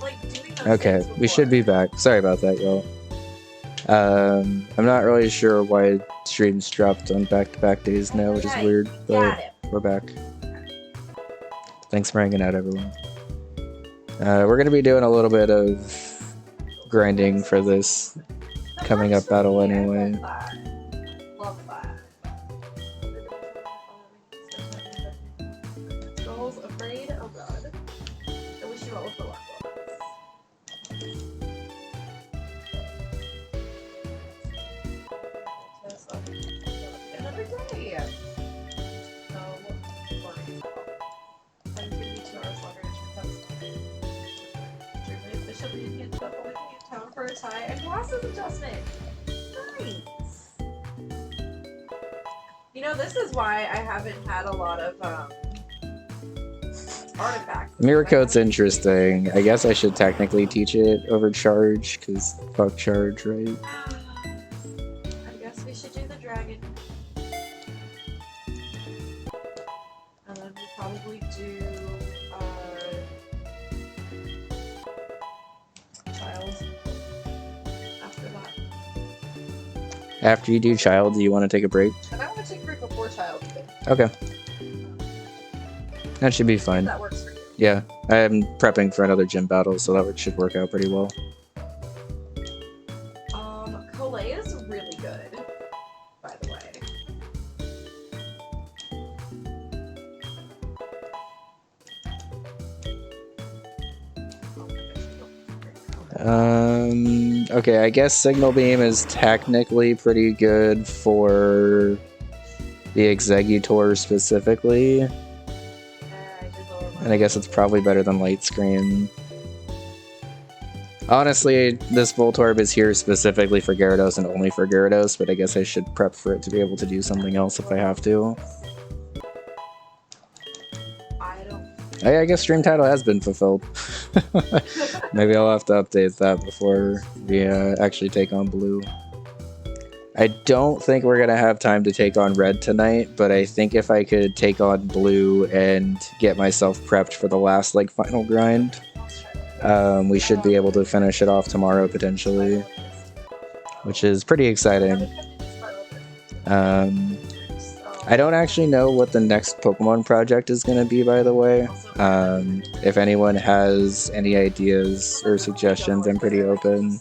like doing those Okay, things we should be before. back. Sorry about that, y'all. I'm not really sure why streams dropped on back-to-back days now, which is Okay, weird, but got it. we're back. Thanks for hanging out, everyone. We're gonna be doing a little bit of grinding for this coming up battle anyway. Love that. Girls afraid? Oh god. I wish you all the luck. Another day. So, morning. I'm gonna be 2 hours longer to Extremely efficient when you get up only in town for a tie and glasses adjustment. Nice. You know, this is why I haven't had a lot of artifacts. Mirror code's interesting. I guess I should technically teach it over charge, because fuck charge, right? I guess we should do the dragon. And then we'll probably do child after that. After you do child, do you want to take a break? And I want to take a break before child even. Okay. That should be fine. That works for you. Yeah, I'm prepping for another gym battle, so that should work out pretty well. Collet is really good, by the way. Okay, I guess Signal Beam is technically pretty good for the Executor specifically. And I guess it's probably better than Light Screen. Honestly, this Voltorb is here specifically for Gyarados and only for Gyarados, but I guess I should prep for it to be able to do something else if I have to. I guess stream title has been fulfilled. Maybe I'll have to update that before we actually take on Blue. I don't think we're gonna have time to take on Red tonight, but I think if I could take on Blue and get myself prepped for the last like final grind, we should be able to finish it off tomorrow potentially, which is pretty exciting. I don't actually know what the next Pokemon project is going to be, by the way. If anyone has any ideas or suggestions, I'm pretty open.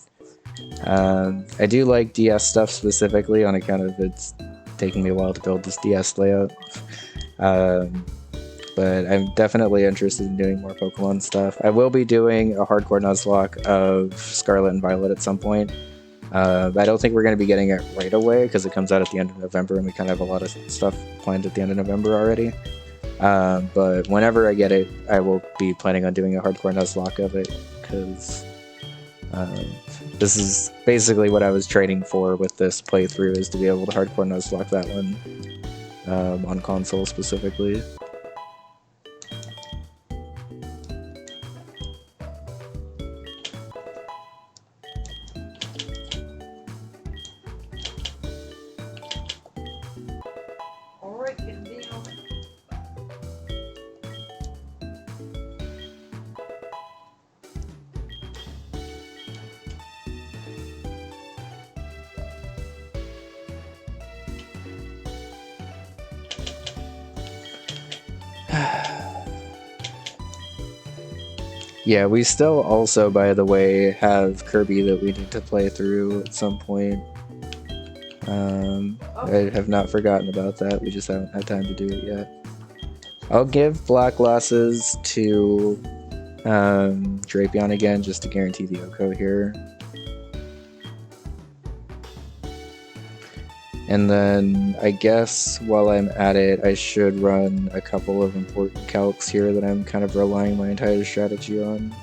I do like DS stuff specifically on account of it's taking me a while to build this DS layout. But I'm definitely interested in doing more Pokemon stuff. I will be doing a hardcore Nuzlocke of Scarlet and Violet at some point. I don't think we're going to be getting it right away because it comes out at the end of November and we kind of have a lot of stuff planned at the end of November already. But whenever I get it, I will be planning on doing a hardcore Nuzlocke of it because this is basically what I was training for with this playthrough, is to be able to hardcore Nuzlocke that one on console specifically. Yeah, we still also, by the way, have Kirby that we need to play through at some point. I have not forgotten about that, we just haven't had time to do it yet. I'll give Black Glasses to Drapion again, just to guarantee the Oko here. And then, I guess, while I'm at it, I should run a couple of important calcs here that I'm kind of relying my entire strategy on.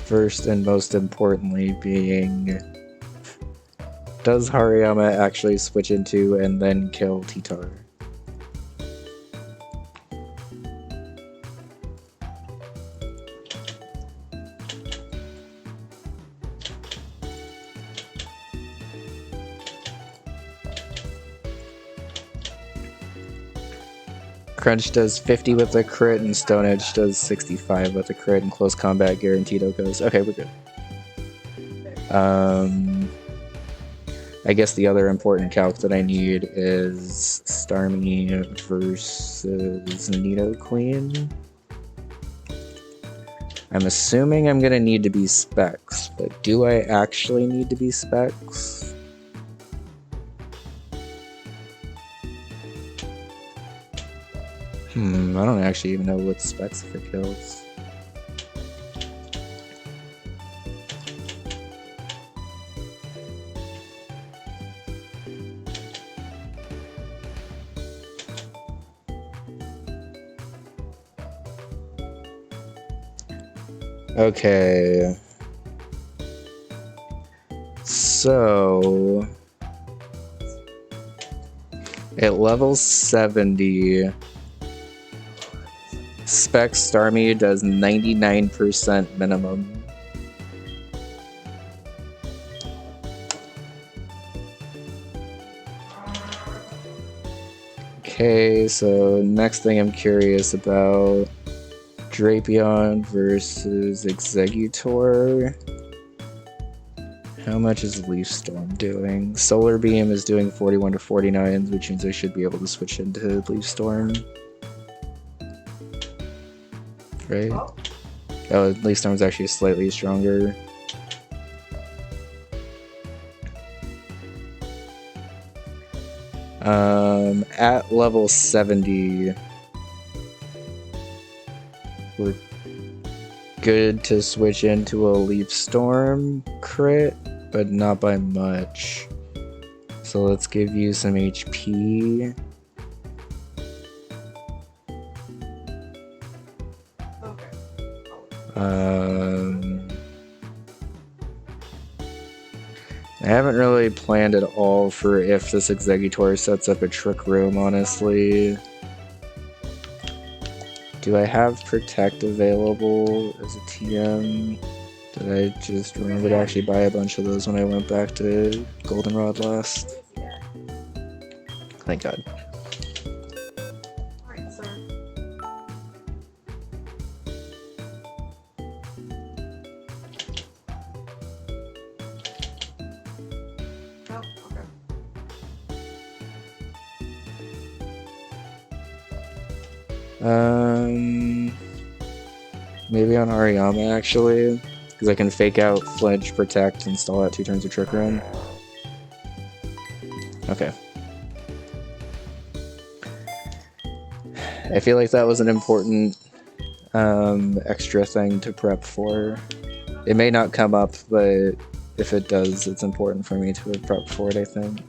First and most importantly being, does Hariyama actually switch into and then kill Titar? Crunch does 50 with a crit, and Stone Edge does 65 with a crit, and close combat guaranteed Okos. Okay, we're good. I guess the other important calc that I need is Starmie versus Nidoqueen. I'm assuming I'm gonna need to be Specs, but do I actually need to be Specs? I don't actually even know what Specs for kills. Okay. So at level 70, Specs Starmie does 99% minimum. Okay, so next thing I'm curious about, Drapion versus Exeggutor. How much is Leaf Storm doing? Solar Beam is doing 41 to 49, which means I should be able to switch into Leaf Storm. Right? Oh, Leaf Storm is actually slightly stronger. At level 70, we're good to switch into a Leaf Storm crit, but not by much. So let's give you some HP. I haven't really planned at all for if this Exeggutor sets up a Trick Room, honestly. Do I have Protect available as a TM? Did I just remember to actually buy a bunch of those when I went back to Goldenrod last? Thank God. Alright, sir. Oh, okay. Maybe on Ariyama actually, because I can fake out, flinch, protect, and stall out 2 turns of Trick Room. Okay. I feel like that was an important extra thing to prep for. It may not come up, but if it does, it's important for me to have prepped for it, I think.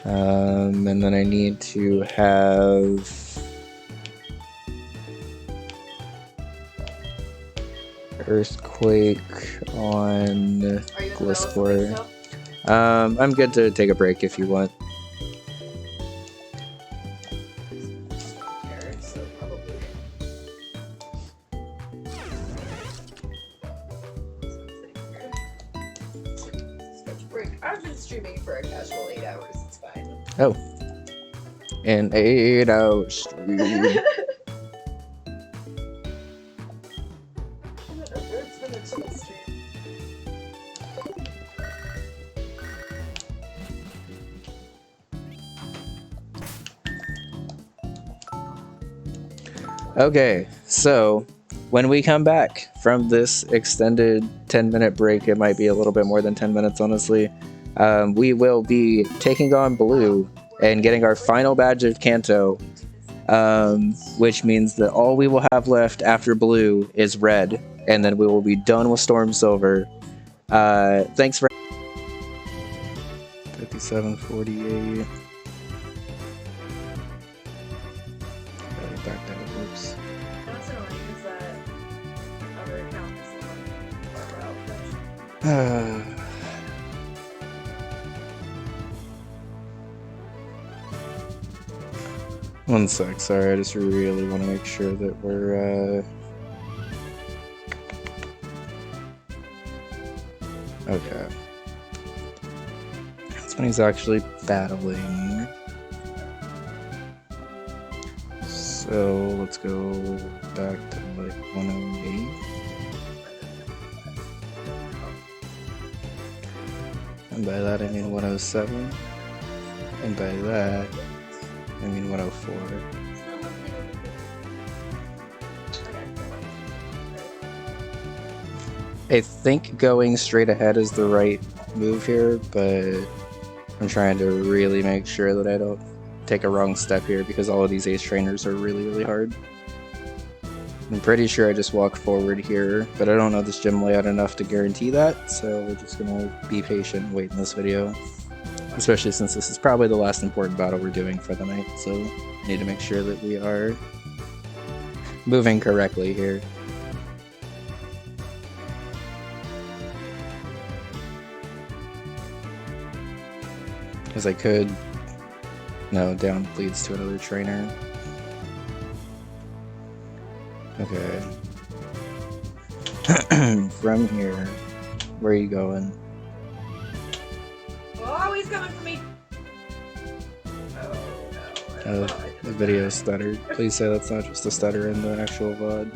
And then I need to have Earthquake on Gliscor. I'm good to take a break if you want. I've been streaming for a casual 8 hours, it's fine. Oh. An 8-hour stream. It's been a chill stream. Okay, so when we come back from this extended 10-minute break, it might be a little bit more than 10 minutes, honestly, we will be taking on Blue and getting our final badge of Kanto, which means that all we will have left after Blue is Red, and then we will be done with Storm Silver. Thanks for 5748. Back down. Oops. What's annoying is that other account is the one One sec, sorry, I just really want to make sure that we're, okay. That's when he's actually battling. So let's go back to like 108. And by that I mean 107. And by that I mean 104. I think going straight ahead is the right move here, but I'm trying to really make sure that I don't take a wrong step here because all of these ace trainers are really, really hard. I'm pretty sure I just walk forward here, but I don't know this gym layout enough to guarantee that, so we're just gonna be patient and wait in this video. Especially since this is probably the last important battle we're doing for the night, so I need to make sure that we are moving correctly here. Because I could... No, down leads to another trainer. Okay. From here, where are you going? Oh, he's coming for me! Oh, the video stuttered. Please say that's not just a stutter in the actual VOD.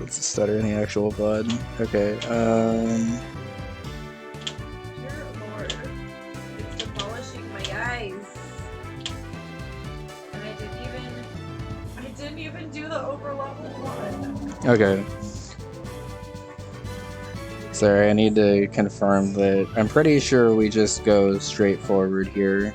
It's a stutter in the actual VOD. Okay, Dear Lord. It's demolishing my eyes. And I didn't even do the overlevel one. okay. Sorry, I need to confirm that. I'm pretty sure we just go straight forward here.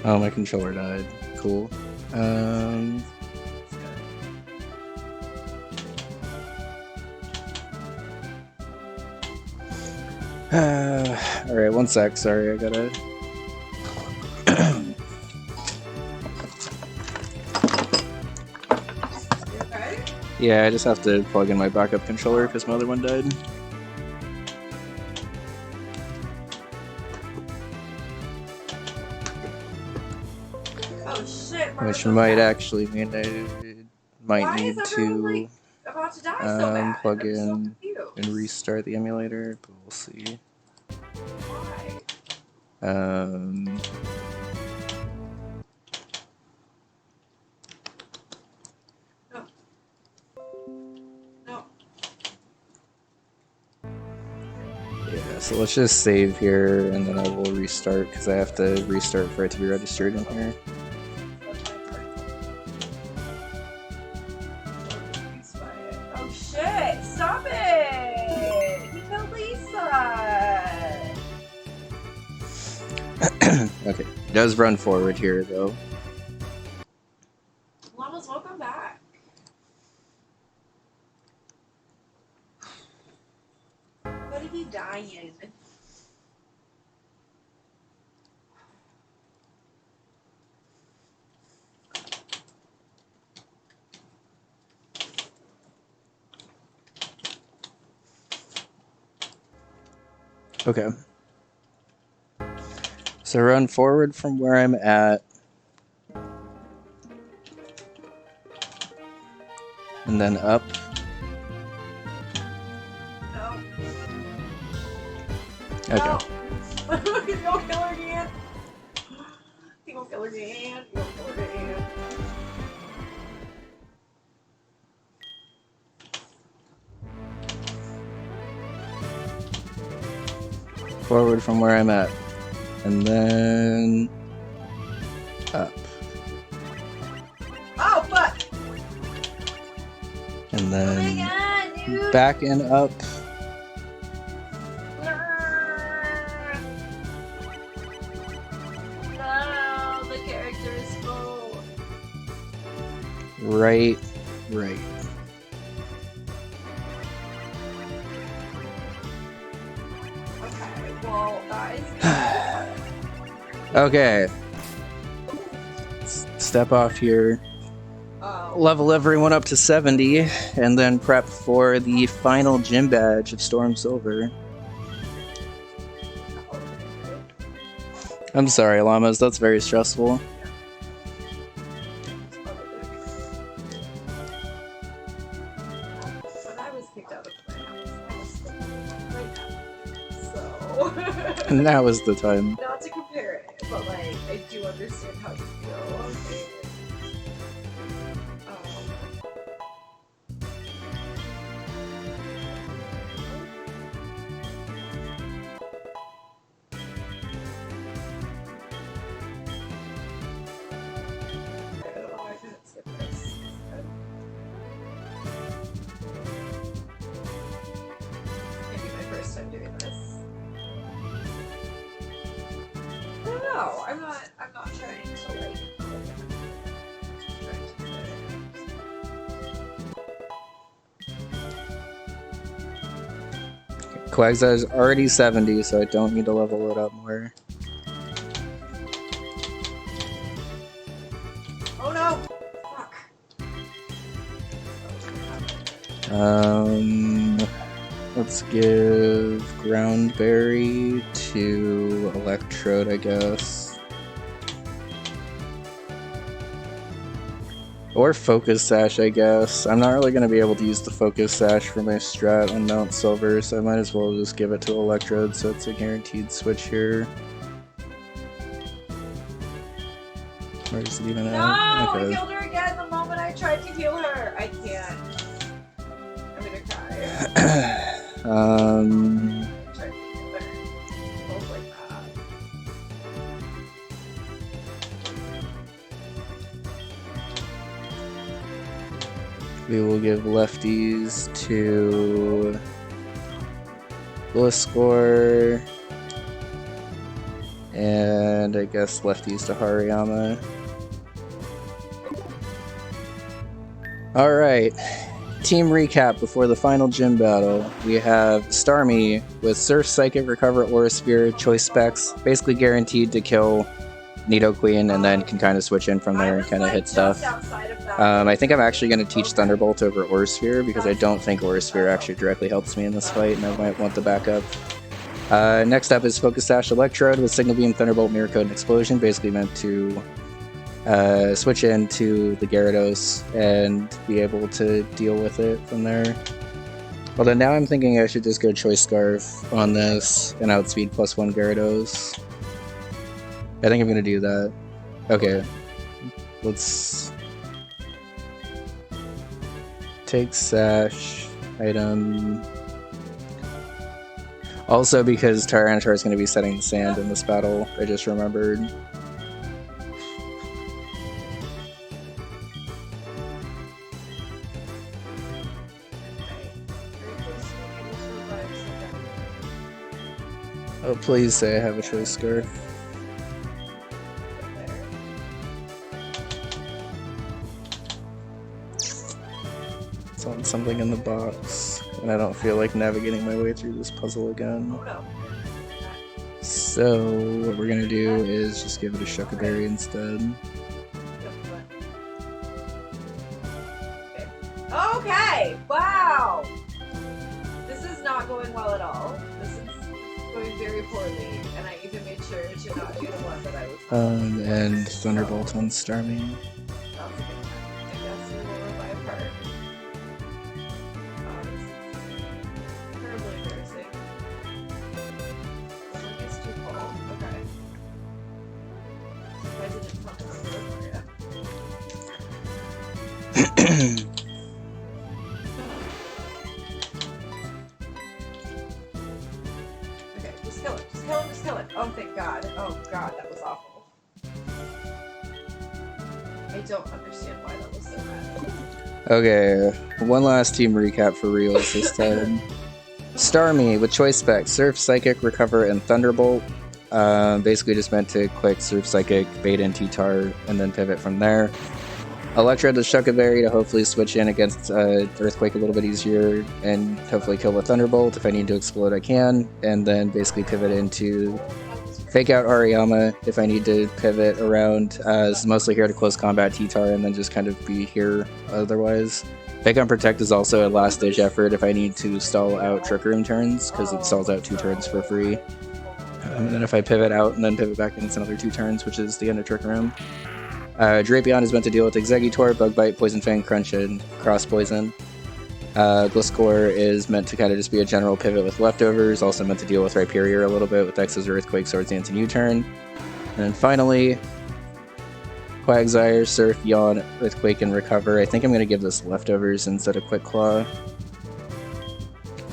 Oh, my controller died. Cool. Alright, one sec. Sorry, I gotta... Okay. Yeah, I just have to plug in my backup controller because my other one died. Oh shit! Which might actually mean I might Why need is everyone, to like, about to die so bad? plug I'm so in confused. and restart the emulator, but we'll see. Why? No. Yeah, so let's just save here and then I will restart because I have to restart for it to be registered in here. Oh shit! Stop it! He killed Lisa! Okay, it does run forward here though. Llamas, welcome back. What are you dying? Okay. So run forward from where I'm at. And then up. No. Okay. No. He's gonna kill her again. He's gonna kill her again. He's gonna kill her again. Forward from where I'm at. And then up. Oh fuck! And Oh then my god, dude! back and up. No, Right. Okay, well, guys. Okay. Step off here. Level everyone up to 70, and then prep for the final gym badge of Storm Silver. I'm sorry, llamas, that's very stressful. When I was kicked out of my house, I was right now. So. And that was the time. Not to compare it, but like, I do understand how you feel. Okay. I don't know why I couldn't skip this. Maybe my first time doing this. I don't know. I'm not trying to like. Quagza is already 70, so I don't need to level it up more. Oh no! Fuck. Let's give Groundberry to Electrode, I guess. Or Focus Sash, I guess. I'm not really going to be able to use the Focus Sash for my strat on Mount Silver, so I might as well just give it to Electrode so it's a guaranteed switch here. Where is it even at? No! Okay. I killed her again the moment I tried to heal her! I can't. I'm gonna cry. Tried to heal her. Both like that. We will give lefties to Gliscor, and I guess lefties to Hariyama. Alright, team recap before the final gym battle. We have Starmie with Surf, Psychic, Recover, Aura Sphere, choice specs, basically guaranteed to kill Nidoqueen, and then can kind of switch in from there and kind of hit stuff. I think I'm actually going to teach Thunderbolt over Aura Sphere because I don't think Aura Sphere actually directly helps me in this fight, and I might want the backup. Next up is Focus Sash Electrode with Signal Beam, Thunderbolt, Mirror Code, and Explosion, basically meant to switch into the Gyarados and be able to deal with it from there. Although now I'm thinking I should just go Choice Scarf on this and outspeed +1 Gyarados. I think I'm going to do that. Okay. Let's take Sash item. Also, because Tyranitar is going to be setting the sand in this battle, I just remembered. Oh, please say I have a Choice Scarf. Something in the box, and I don't feel like navigating my way through this puzzle again. So what we're gonna do is just give it a Shucka Berry instead. Okay, wow! This is not going well at all. This is going very poorly, and I even made sure to not do the one that I was and Thunderbolt on Starmie. That's a good time. I guess we will live by a part. Terribly embarrassing. Oh, I guess too cold. Okay. I didn't fucking remember yet. Okay, just kill it. Just kill it. Just kill it. Oh, thank God. Oh, God, that was awful. I don't understand why that was so bad. Okay, one last team recap for reals this time. Starmie with choice specs, Surf, Psychic, Recover, and Thunderbolt. Basically just meant to click Surf, Psychic, bait in T-Tar, and then pivot from there. Electrode the Shuckaberry to hopefully switch in against Earthquake a little bit easier and hopefully kill with Thunderbolt. If I need to explode, I can. And then basically pivot into Fake out Ariyama if I need to pivot around. This is mostly here to close combat T-Tar and then just kind of be here otherwise. Fake on Protect is also a last-ditch effort if I need to stall out Trick Room turns, because it stalls out 2 turns for free. And then if I pivot out and then pivot back in, it's another 2 turns, which is the end of Trick Room. Drapion is meant to deal with Exeggutor, Bug Bite, Poison Fang, Crunch, and Cross Poison. Gliscor is meant to kind of just be a general pivot with leftovers, also meant to deal with Rhyperior a little bit with X's Earthquake, Swords Dance, and U-Turn. And then finally, Quagsire, Surf, Yawn, Earthquake, and Recover. I think I'm going to give this leftovers instead of Quick Claw.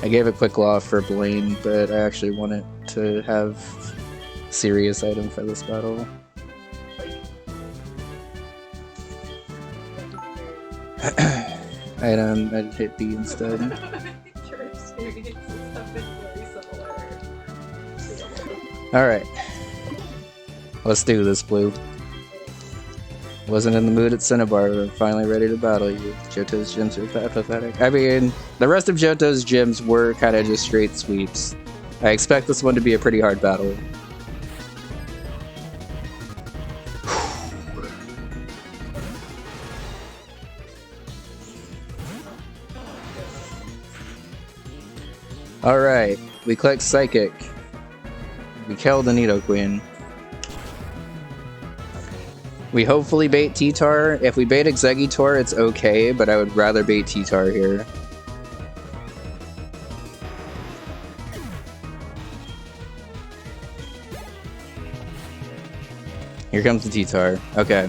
I gave it Quick Claw for Blaine, but I actually want it to have serious item for this battle. Item, I'd hit B instead. Your experiences have been very similar. Alright. Let's do this, Blue. Wasn't in the mood at Cinnabar, but I'm finally ready to battle you. Johto's gyms are pathetic. I mean, the rest of Johto's gyms were kind of just straight sweeps. I expect this one to be a pretty hard battle. Alright, we click Psychic. We kill the Nidoqueen. We hopefully bait T-Tar. If we bait Exeggutor, it's okay, but I would rather bait T-Tar here. Here comes the T-Tar. Okay.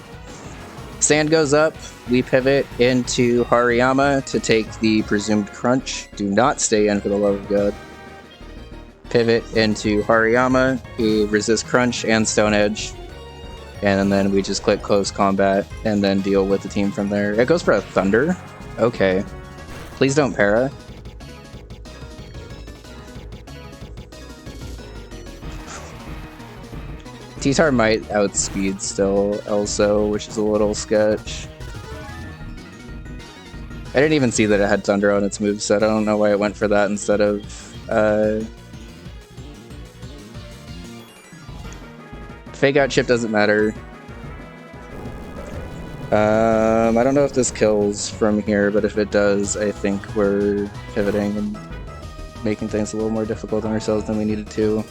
Sand goes up. We pivot into Hariyama to take the presumed crunch. Do not stay in for the love of God. Pivot into Hariyama. We resist crunch and Stone Edge. And then we just click close combat and then deal with the team from there. It goes for a Thunder? Okay. Please don't para. T-Tar might outspeed still, also, which is a little sketch. I didn't even see that it had Thunder on its moveset. I don't know why it went for that instead of... Fake out chip doesn't matter. I don't know if this kills from here, but if it does, I think we're pivoting and making things a little more difficult on ourselves than we needed to.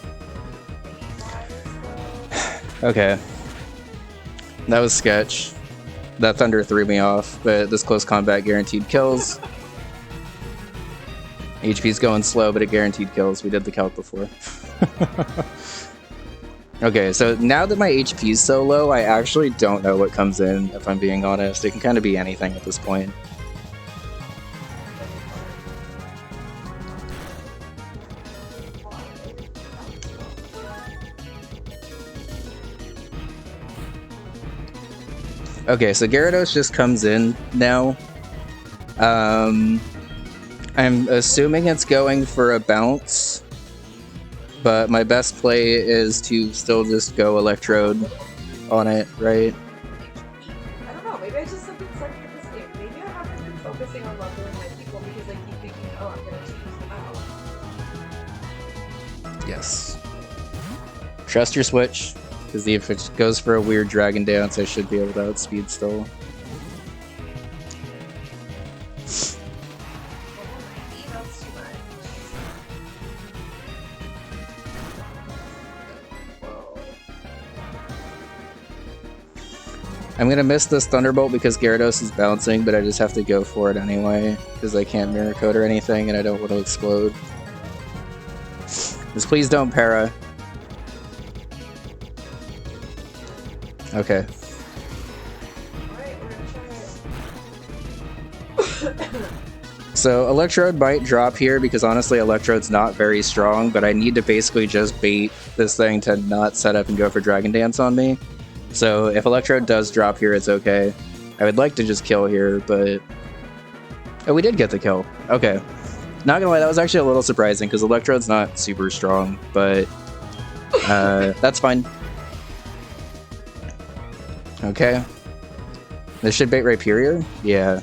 Okay. That was sketch. That Thunder threw me off, but this close combat guaranteed kills. HP's going slow, but it guaranteed kills. We did the calc before. Okay, so now that my HP is so low, I actually don't know what comes in, if I'm being honest. It can kind of be anything at this point. Okay, so Gyarados just comes in now. I'm assuming it's going for a bounce, but my best play is to still just go Electrode on it, right? I don't know, maybe I just have been sucking at this game. Maybe I haven't been focusing on leveling my people because I keep thinking, oh, I'm gonna choose them out. Yes. Trust your switch, because if it goes for a weird Dragon Dance, I should be able to outspeed still. I'm gonna miss this Thunderbolt because Gyarados is bouncing, but I just have to go for it anyway, because I can't Mirror Coat or anything, and I don't want to explode. Just please don't para. Okay. Alright, we're gonna try it. So Electrode might drop here because honestly Electrode's not very strong, but I need to basically just bait this thing to not set up and go for Dragon Dance on me. So if Electrode does drop here, it's okay. I would like to just kill here, but... Oh, we did get the kill. Okay. Not gonna lie, that was actually a little surprising because Electrode's not super strong, but... that's fine. Okay. This should bait Rhyperior? Yeah.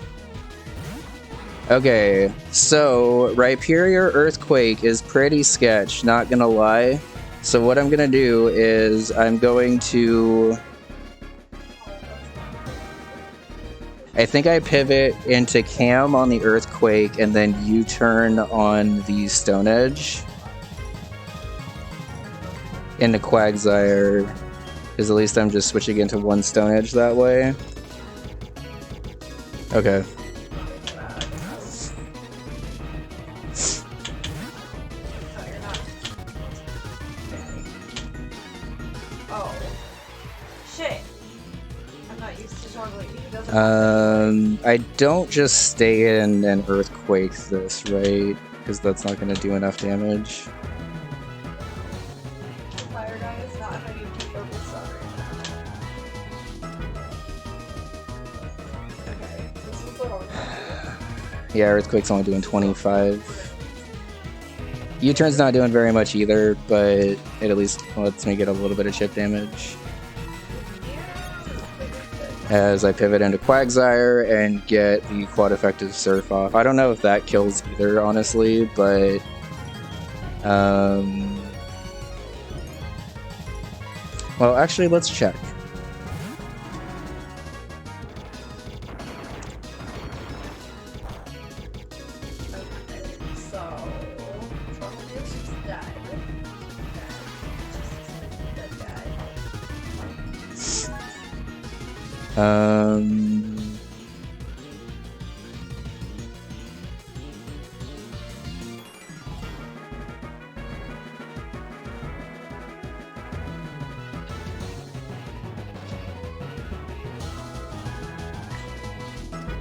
Okay, so Rhyperior Earthquake is pretty sketch, not gonna lie. So what I'm gonna do is I'm going to... I think I pivot into Cam on the Earthquake and then U-turn on the Stone Edge. Into Quagsire, because at least I'm just switching into one Stone Edge that way. Okay. Oh. Shit. I'm not used to toggling. I don't just stay in and Earthquake this, right? Because that's not going to do enough damage. The fire guy is not having to focus on right now. Okay, this is the wrong one. Yeah, Earthquake's only doing 25. U-turn's not doing very much either, but it at least lets me get a little bit of chip damage. As I pivot into Quagsire and get the quad effective Surf off. I don't know if that kills either, honestly, but... well, actually, let's check.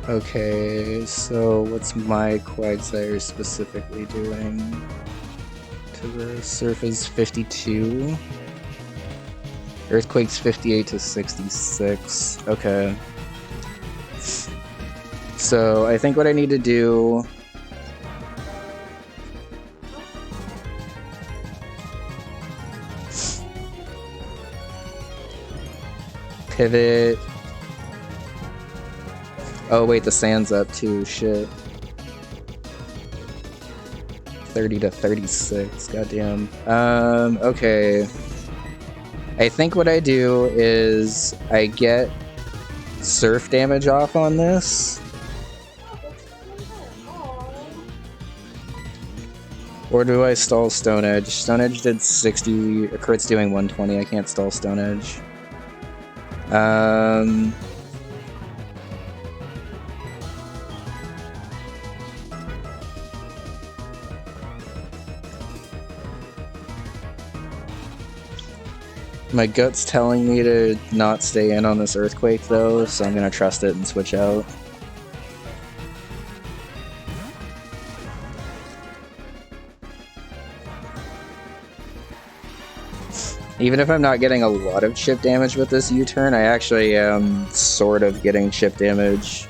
Okay, so what's my Quagsire specifically doing to the Surf is 52. Earthquake's 58 to 66. Okay. So I think what I need to do... pivot... Oh wait, the sand's up too, shit. 30 to 36, goddamn. Okay. I think what I do is I get Surf damage off on this. Or do I stall Stone Edge? Stone Edge did 60, crit's doing 120, I can't stall Stone Edge. My gut's telling me to not stay in on this Earthquake though, so I'm gonna trust it and switch out. Even if I'm not getting a lot of chip damage with this U-turn, I actually am sort of getting chip damage.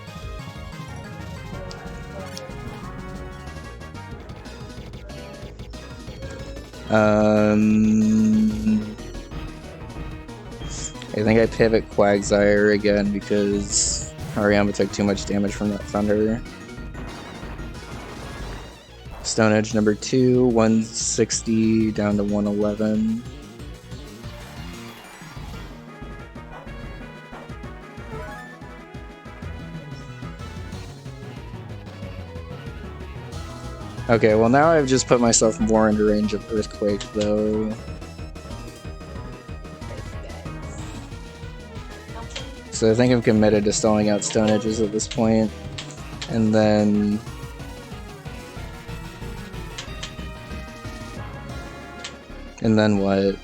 I think I pivot Quagsire again because Hariyama took too much damage from that Thunder. Stone Edge number 2, 160 down to 111. Okay, well now I've just put myself more into range of Earthquake though. So I think I'm committed to stalling out Stone Edges at this point. And then... and then what?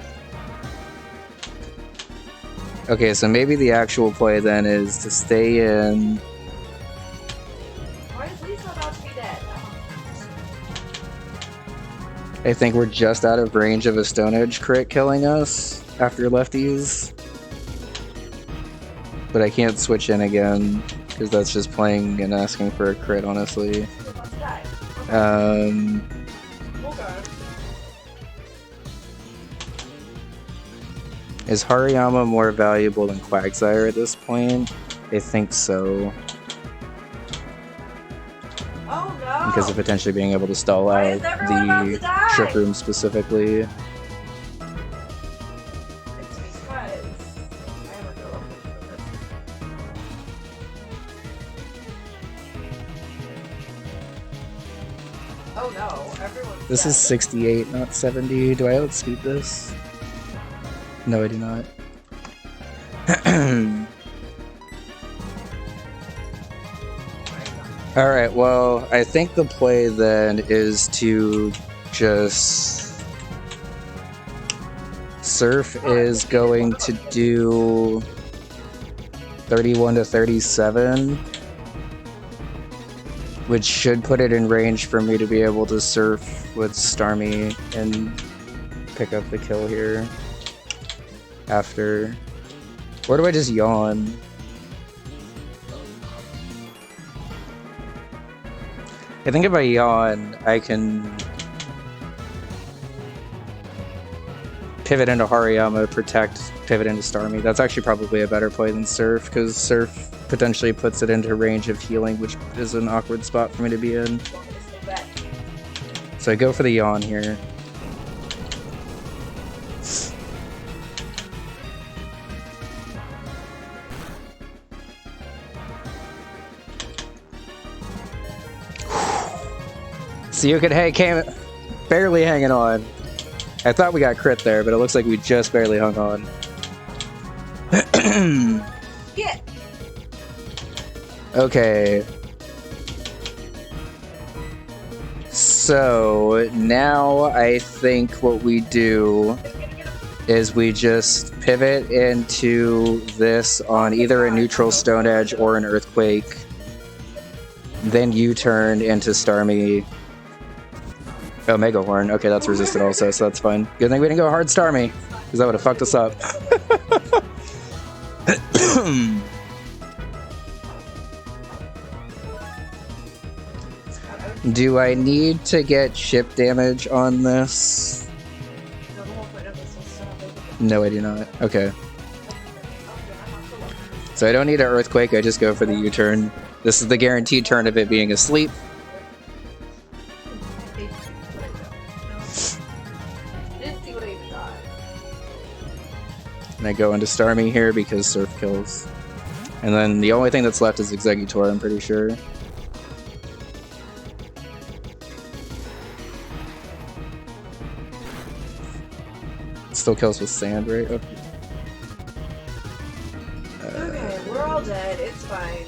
Okay, so maybe the actual play then is to stay in... Why is Lisa about to be dead? I think we're just out of range of a Stone Edge crit killing us after lefties. But I can't switch in again, because that's just playing and asking for a crit, honestly. Let's die. Okay. Is Hariyama more valuable than Quagsire at this point? I think so. Oh no! Because of potentially being able to stall Why out is everyone about to the die? trick room specifically. It's because I have a girl for this. Oh no, everyone's This dead. is 68, not 70. Do I outspeed this? No, I do not. Alright, well, I think the play then is to just... Surf is going to do 31 to 37, which should put it in range for me to be able to surf with Starmie and pick up the kill here after. Or do I just yawn? I think if I yawn, I can pivot into Hariyama, protect, pivot into Starmie. That's actually probably a better play than Surf, because Surf potentially puts it into range of healing, which is an awkward spot for me to be in. So I go for the yawn here. Hey came barely hanging on. I thought we got crit there, but it looks like we just barely hung on. Yeah. Okay. So now I think what we do is we just pivot into this on either a neutral Stone Edge or an Earthquake. Then U-turn into Starmie. Oh, Mega Horn. Okay, that's resisted also, so that's fine. Good thing we didn't go hard Starmie, because that would have fucked us up. Do I need to get ship damage on this? No, I do not. Okay. So I don't need an Earthquake, I just go for the U-turn. This is the guaranteed turn of it being asleep. And I go into Starmie here because Surf kills. And then the only thing that's left is Executor, I'm pretty sure. Still kills with sand, right? Okay. Okay, we're all dead. It's fine.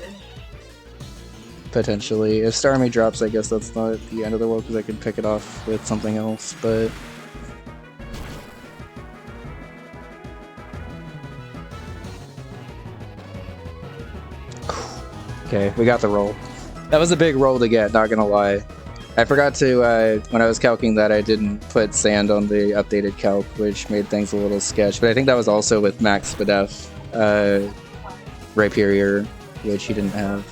Potentially. If Starmie drops, I guess that's not the end of the world because I can pick it off with something else, but... Okay, we got the roll. That was a big roll to get, not gonna lie. I forgot to, when I was calcing that, I didn't put sand on the updated calc, which made things a little sketch, but I think that was also with Max Spadef, Rhyperior, which he didn't have.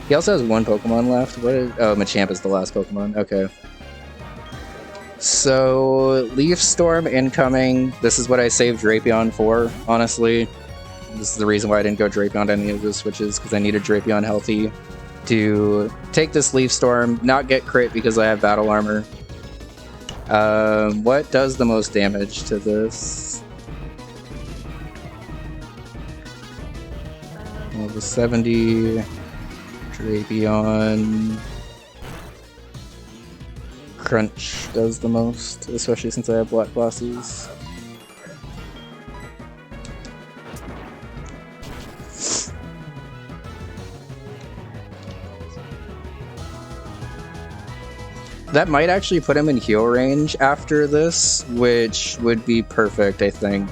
He also has one Pokemon left. What is... Oh, Machamp is the last Pokemon. Okay. So, Leaf Storm incoming. This is what I saved Drapion for, honestly. This is the reason why I didn't go Drapion on any of the switches, because I needed Drapion healthy to take this Leaf Storm, not get crit because I have Battle Armor. What does the most damage to this? Level 70, Drapion. Crunch does the most, especially since I have Black Glasses. That might actually put him in heal range after this, which would be perfect, I think.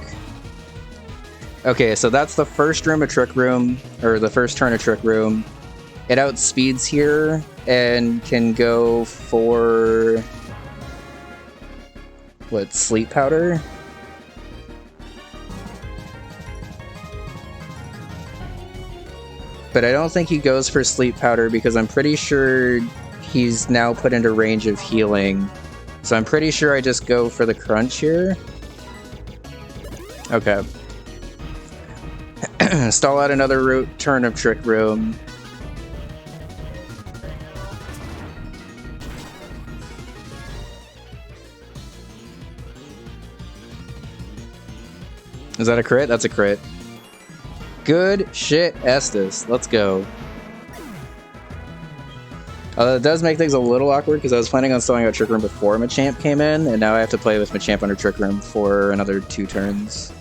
Okay, so that's the first room of Trick Room, or the first turn of Trick Room. It outspeeds here and can go for... what, Sleep Powder? But I don't think he goes for Sleep Powder because I'm pretty sure he's now put into range of healing. So I'm pretty sure I just go for the Crunch here. Okay. Stall out another turn of Trick Room. Is that a crit? That's a crit. Good shit, Estus. Let's go. It does make things a little awkward because I was planning on stalling out Trick Room before Machamp came in, and now I have to play with Machamp under Trick Room for another 2 turns.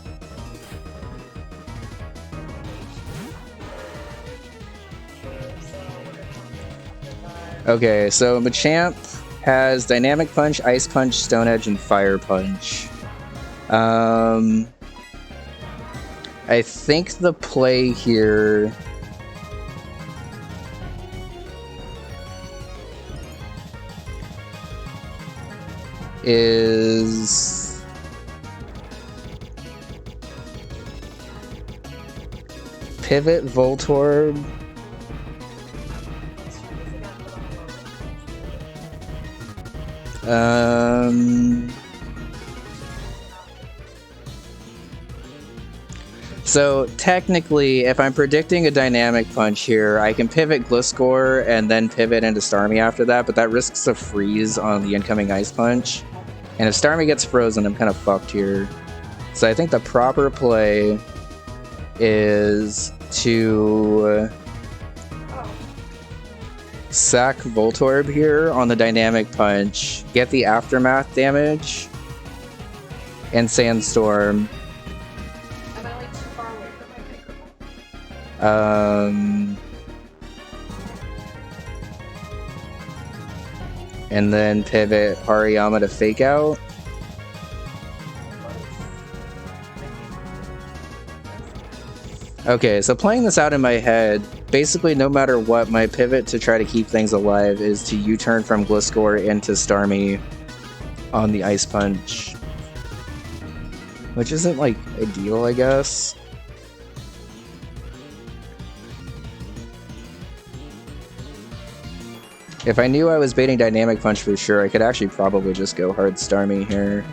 Okay, so Machamp has Dynamic Punch, Ice Punch, Stone Edge, and Fire Punch. I think the play here is pivot Voltorb. So technically, if I'm predicting a Dynamic Punch here, I can pivot Gliscor and then pivot into Starmie after that, but that risks a freeze on the incoming Ice Punch. And if Starmie gets frozen, I'm kind of fucked here. So I think the proper play is to sack Voltorb here on the Dynamic Punch, get the Aftermath damage, and Sandstorm. Am I like too far away from my microphone? And then pivot Hariyama to Fake Out. Okay, so playing this out in my head, basically no matter what, my pivot to try to keep things alive is to U-turn from Gliscor into Starmie on the Ice Punch. Which isn't, like, ideal, I guess. If I knew I was baiting Dynamic Punch for sure, I could actually probably just go hard Starmie here.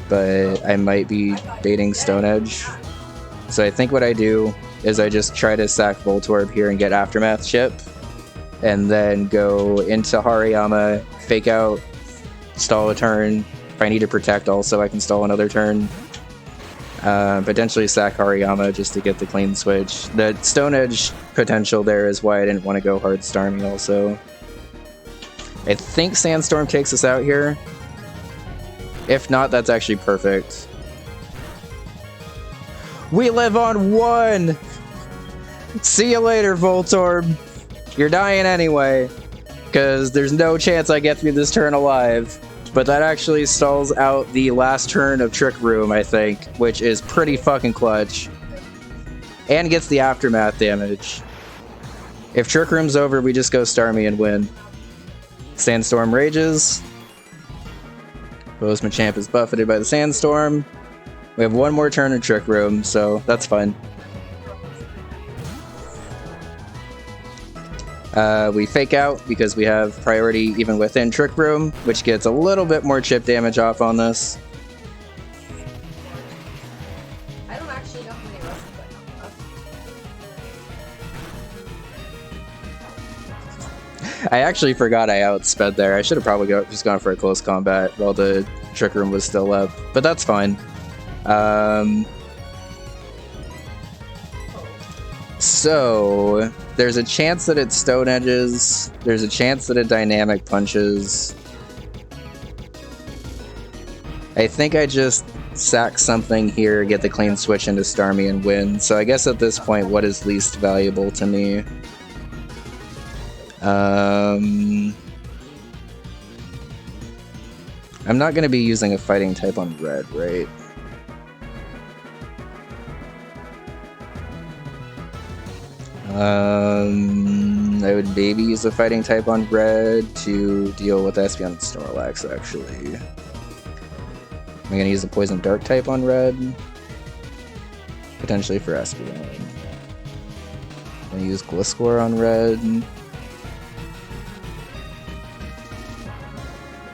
But I might be baiting Stone Edge. So I think what I do is I just try to sack Voltorb here and get Aftermath chip. And then go into Hariyama, Fake Out, stall a turn. If I need to protect also, I can stall another turn. Potentially sack Hariyama just to get the clean switch. The Stone Edge potential there is why I didn't want to go hard Starmie also. I think Sandstorm takes us out here. If not, that's actually perfect. We live on 1! See you later, Voltorb. You're dying anyway, because there's no chance I get through this turn alive. But that actually stalls out the last turn of Trick Room, I think, which is pretty fucking clutch. And gets the Aftermath damage. If Trick Room's over, we just go Starmie and win. Sandstorm rages. Machamp is buffeted by the Sandstorm. We have one more turn in Trick Room, so that's fine. We Fake Out because we have priority even within Trick Room, which gets a little bit more chip damage off on this. I don't actually know how many lessons I have left. I actually forgot I outsped there. I should have probably just gone for a close combat while the Trick Room was still up, but that's fine. So there's a chance that it Stone Edges. There's a chance that it Dynamic Punches. I think I just sack something here, get the clean switch into Starmie and win. So I guess at this point, what is least valuable to me? I'm not going to be using a fighting type on red, right? I would maybe use a fighting type on red to deal with Espeon and Snorlax, actually. I'm going to use a poison dark type on red. Potentially for Espeon. I'm going to use Gliscor on red.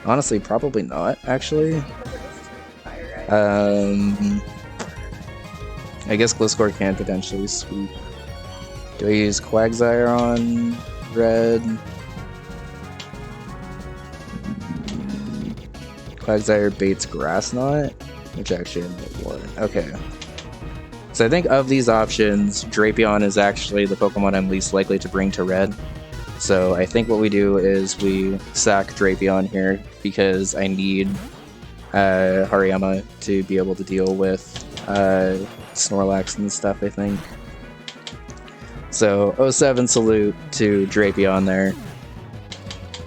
Honestly, probably not, actually. I I guess Gliscor can potentially sweep. Do I use Quagsire on red? Quagsire baits Grass Knot, which actually ended war. Okay. So I think of these options, Drapion is actually the Pokemon I'm least likely to bring to red. So I think what we do is we sack Drapion here because I need Hariyama to be able to deal with Snorlax and stuff, I think. So 07 salute to Drapion there.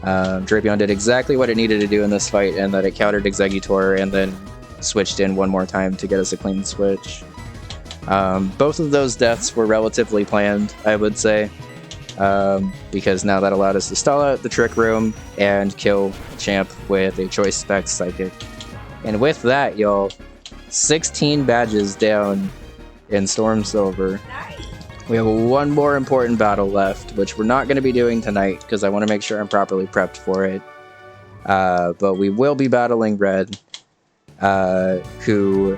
Drapion did exactly what it needed to do in this fight, and that it countered Exeggutor and then switched in one more time to get us a clean switch. Both of those deaths were relatively planned, I would say, because now that allowed us to stall out the Trick Room and kill Champ with a Choice Spec Psychic. And with that, y'all, 16 badges down in Storm Silver. We have one more important battle left, which we're not going to be doing tonight because I want to make sure I'm properly prepped for it. But we will be battling Red, who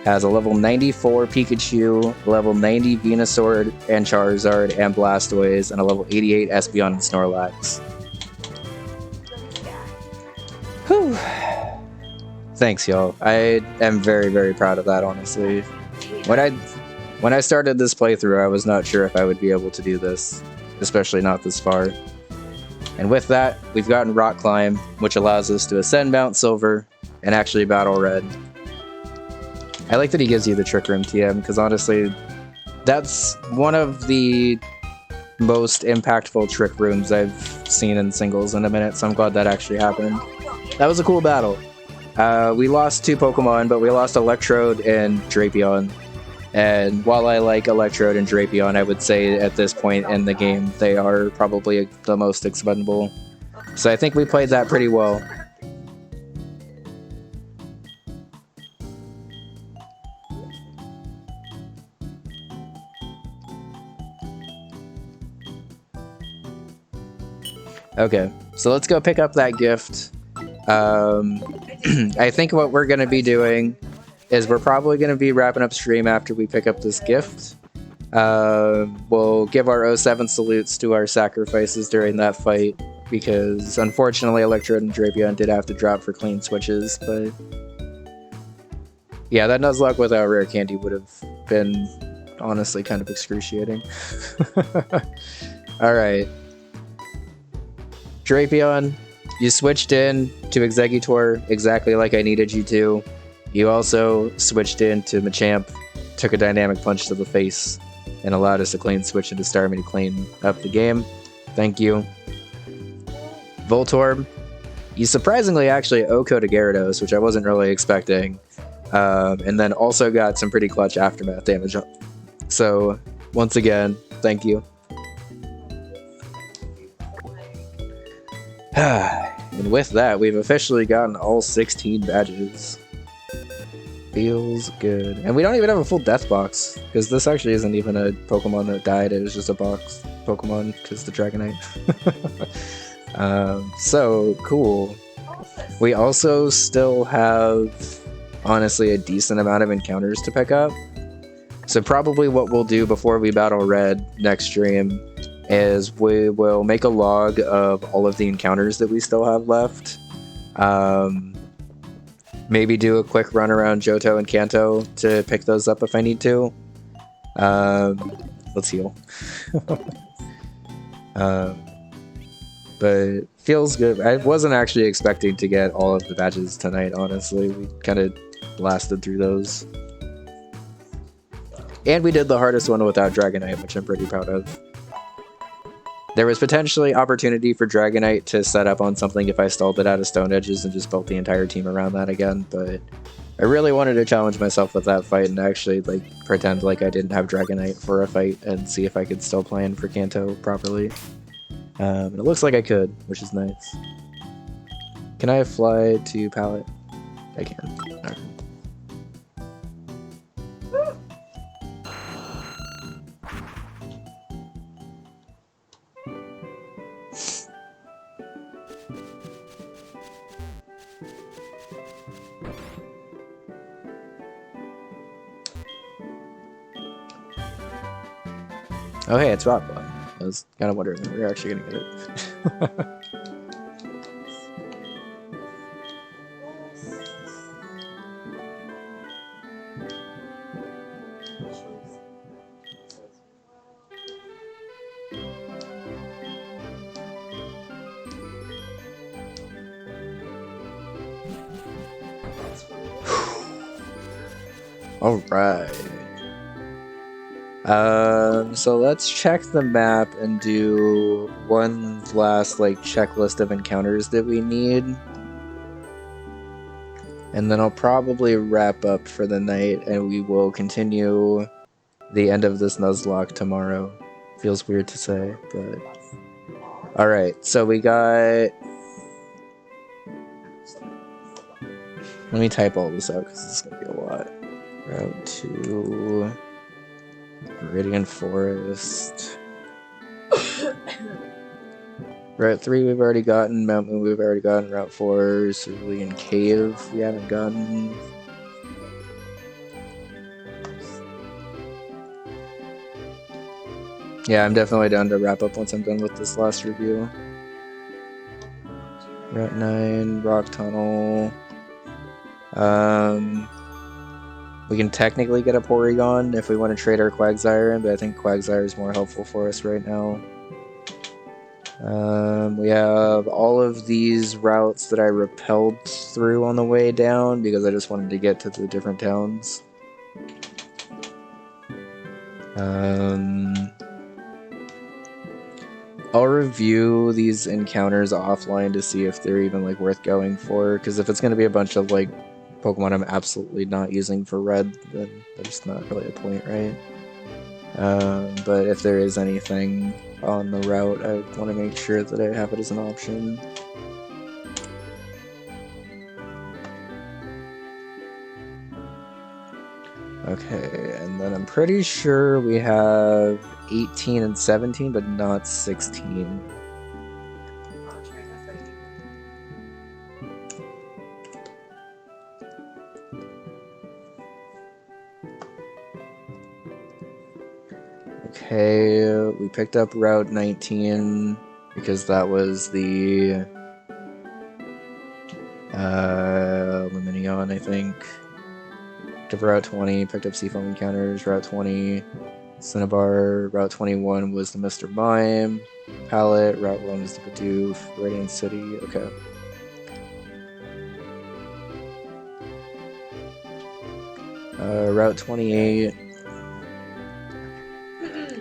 has a level 94 Pikachu, level 90 Venusaur and Charizard and Blastoise, and a level 88 Espeon and Snorlax. Whew. Thanks, y'all. I am very, very proud of that, honestly. When I started this playthrough, I was not sure if I would be able to do this, especially not this far. And with that, we've gotten Rock Climb, which allows us to ascend Mount Silver and actually battle Red. I like that he gives you the Trick Room TM, because honestly, that's one of the most impactful Trick Rooms I've seen in singles in a minute, so I'm glad that actually happened. That was a cool battle. We lost 2 Pokemon, but we lost Electrode and Drapion. And while I like Electrode and Drapion, I would say at this point in the game, they are probably the most expendable. So I think we played that pretty well. Okay, so let's go pick up that gift. I think what we're going to be doing is we're probably going to be wrapping up stream after we pick up this gift. We'll give our 07 salutes to our sacrifices during that fight, because unfortunately Electrode and Drapion did have to drop for clean switches, but yeah, that Nuzlocke without Rare Candy would have been honestly kind of excruciating. Alright. Drapion, you switched in to Exeggutor exactly like I needed you to. You also switched into Machamp, took a dynamic punch to the face, and allowed us to clean switch into Starmie to clean up the game. Thank you. Voltorb, you surprisingly actually OHKO'd to Gyarados, which I wasn't really expecting, and then also got some pretty clutch aftermath damage. So, once again, thank you. And with that, we've officially gotten all 16 badges. Feels good. And we don't even have a full death box, because this actually isn't even a Pokemon that died, it was just a box Pokemon, because the Dragonite. So, cool. We also still have, honestly, a decent amount of encounters to pick up. So probably what we'll do before we battle Red next stream is we will make a log of all of the encounters that we still have left. Maybe do a quick run around Johto and Kanto to pick those up if I need to. Let's heal. But feels good. I wasn't actually expecting to get all of the badges tonight, honestly. We kind of blasted through those. And we did the hardest one without Dragonite, which I'm pretty proud of. There was potentially opportunity for Dragonite to set up on something if I stalled it out of Stone Edges and just built the entire team around that again, but I really wanted to challenge myself with that fight and actually like pretend like I didn't have Dragonite for a fight and see if I could still plan for Kanto properly. And it looks like I could, which is nice. Can I fly to Pallet? I can. Right. Oh, hey, it's rock block. I was kind of wondering when we were actually gonna get it. All right. So let's check the map and do one last like checklist of encounters that we need. And then I'll probably wrap up for the night and we will continue the end of this Nuzlocke tomorrow. Feels weird to say, but... Alright, so we got... Let me type all this out because this is going to be a lot. Route 2... Meridian Forest... Route 3 we've already gotten, Mount Moon we've already gotten, Route 4, Cerulean Cave we haven't gotten. Yeah, I'm definitely down to wrap up once I'm done with this last review. Route 9, Rock Tunnel. We can technically get a Porygon if we want to trade our Quagsire in, but I think Quagsire is more helpful for us right now. We have all of these routes that I repelled through on the way down because I just wanted to get to the different towns. I'll review these encounters offline to see if they're even like worth going for, because if it's going to be a bunch of like Pokemon I'm absolutely not using for red, then there's not really a point, right? But if there is anything on the route, I want to make sure that I have it as an option. Okay, and then I'm pretty sure we have 18 and 17, but not 16. Okay, we picked up Route 19 because that was the Lumineon, I think. Picked up Route 20, picked up Seafoam Encounters, Route 20, Cinnabar, Route 21 was the Mr. Mime, Palette, Route 1 was the Bidoof, Radiant City, okay. Route 28.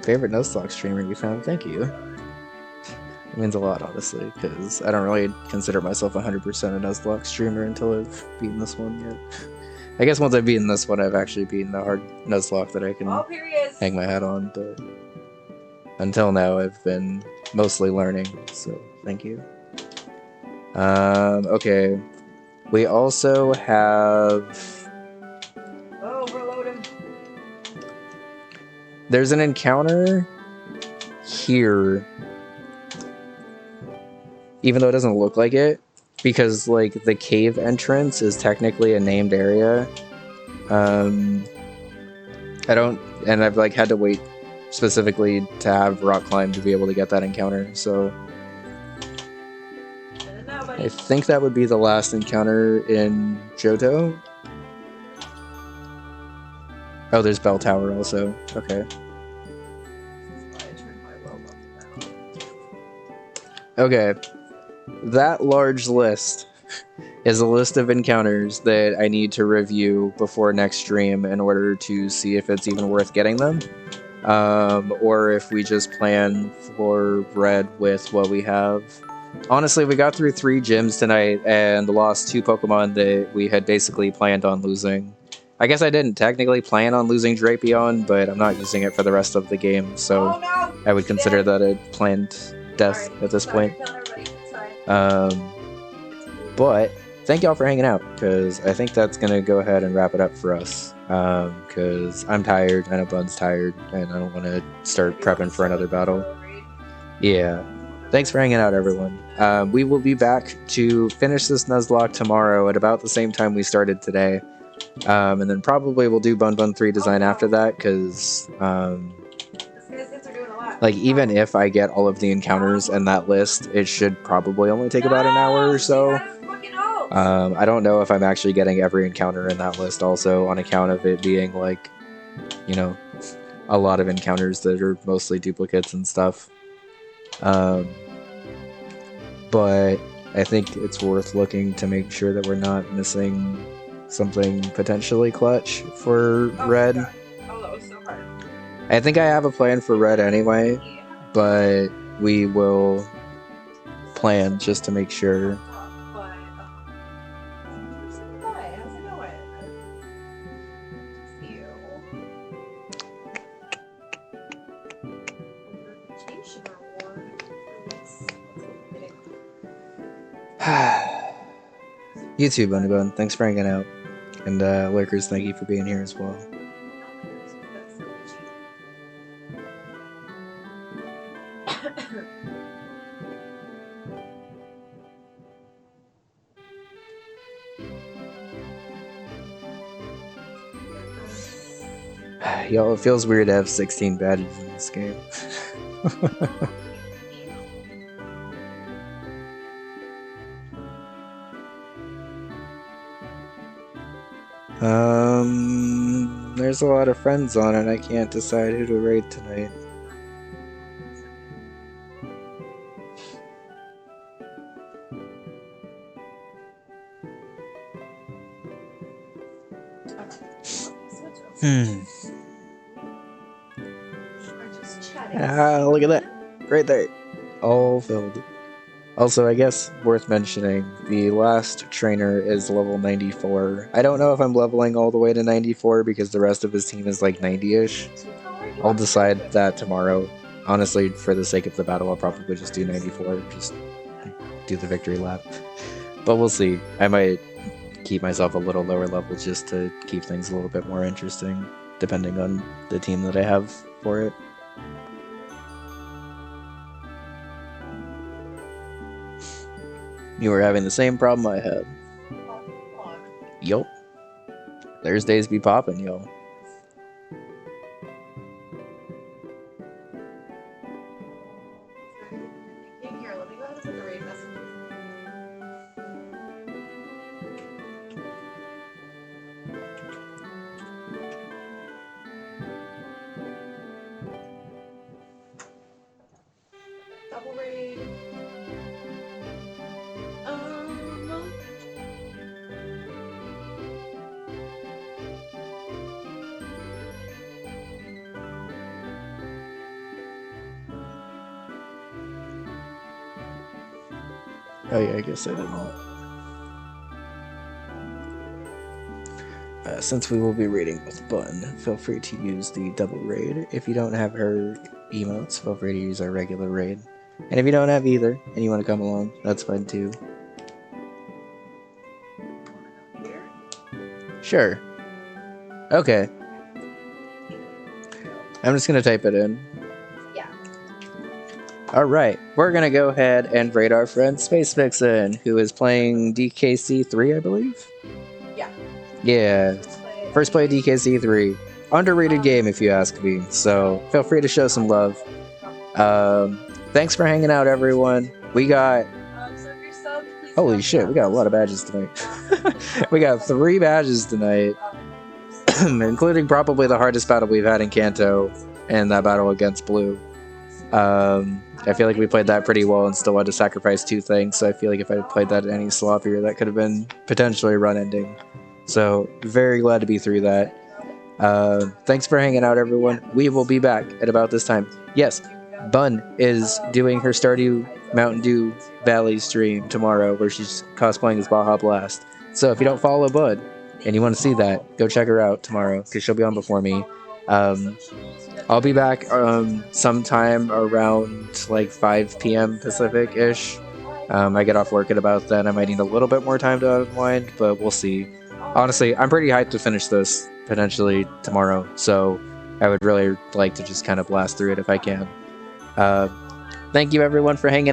Favorite Nuzlocke streamer you found? Thank you. It means a lot, honestly, because I don't really consider myself 100% a Nuzlocke streamer until I've beaten this one yet. I guess once I've beaten this one, I've actually beaten the hard Nuzlocke that I can hang my hat on, but until now, I've been mostly learning, so thank you. Okay. We also have... There's an encounter here, even though it doesn't look like it, because like the cave entrance is technically a named area. And I've like had to wait specifically to have rock climb to be able to get that encounter, so I think that would be the last encounter in Johto. Oh, there's Bell Tower also. Okay. Okay. That large list is a list of encounters that I need to review before next stream in order to see if it's even worth getting them. Or if we just plan for red with what we have. Honestly, we got through 3 gyms tonight and lost 2 Pokemon that we had basically planned on losing. I guess I didn't technically plan on losing Drapion, but I'm not using it for the rest of the game, so I would consider that a planned death at this point. But thank y'all for hanging out, because I think that's going to go ahead and wrap it up for us, because I'm tired, I know Bun's tired, and I don't want to start prepping for another battle. Yeah. Thanks for hanging out, everyone. We will be back to finish this Nuzlocke tomorrow at about the same time we started today. And then probably we'll do Bun 3 design after that, because Like, even if I get all of the encounters in that list, it should probably only take about an hour or so. I don't know if I'm actually getting every encounter in that list also, on account of it being, like, you know, a lot of encounters that are mostly duplicates and stuff. But I think it's worth looking to make sure that we're not missing something potentially clutch for red. Oh, that was so hard. I think I have a plan for red anyway, but we will plan just to make sure. You too, Bunny Bun. Thanks for hanging out. And Lurkers, thank you for being here as well. Y'all, it feels weird to have 16 badges in this game. There's a lot of friends on it. I can't decide who to raid tonight. Look at that. Right there. All filled. Also, I guess worth mentioning, the last trainer is level 94. I don't know if I'm leveling all the way to 94 because the rest of his team is like 90-ish. I'll decide that tomorrow. Honestly, for the sake of the battle, I'll probably just do 94. Just do the victory lap. But we'll see. I might keep myself a little lower level just to keep things a little bit more interesting, depending on the team that I have for it. You were having the same problem I had. Yup. Thursdays be poppin', yo. Here, let me go ahead and put the raid message. Double raid. Oh yeah, I guess I didn't. Since we will be raiding with Bun, feel free to use the double raid. If you don't have her emotes, feel free to use our regular raid. And if you don't have either, and you want to come along, that's fine too. Sure. Okay. I'm just gonna type it in. Yeah. Alright, we're gonna go ahead and raid our friend Space Vixen, who is playing DKC3, I believe? Yeah. Yeah. First play DKC3. Underrated game, if you ask me, so feel free to show some love. Thanks for hanging out, everyone. We got... Holy shit, we got a lot of badges tonight. We got 3 badges tonight, including probably the hardest battle we've had in Kanto, and that battle against Blue. I feel like we played that pretty well and still had to sacrifice 2 things, so I feel like if I had played that any sloppier, that could have been potentially run-ending. So, very glad to be through that. Thanks for hanging out, everyone. We will be back at about this time. Yes, Bun is doing her Stardew Mountain Dew Valley stream tomorrow, where she's cosplaying as Baja Blast. So if you don't follow Bud and you want to see that, go check her out tomorrow, because she'll be on before me. I'll be back sometime around like 5 p.m. Pacific-ish. I get off work at about then. I might need a little bit more time to unwind, but we'll see. Honestly, I'm pretty hyped to finish this potentially tomorrow, so I would really like to just kind of blast through it if I can. Thank you everyone for hanging out.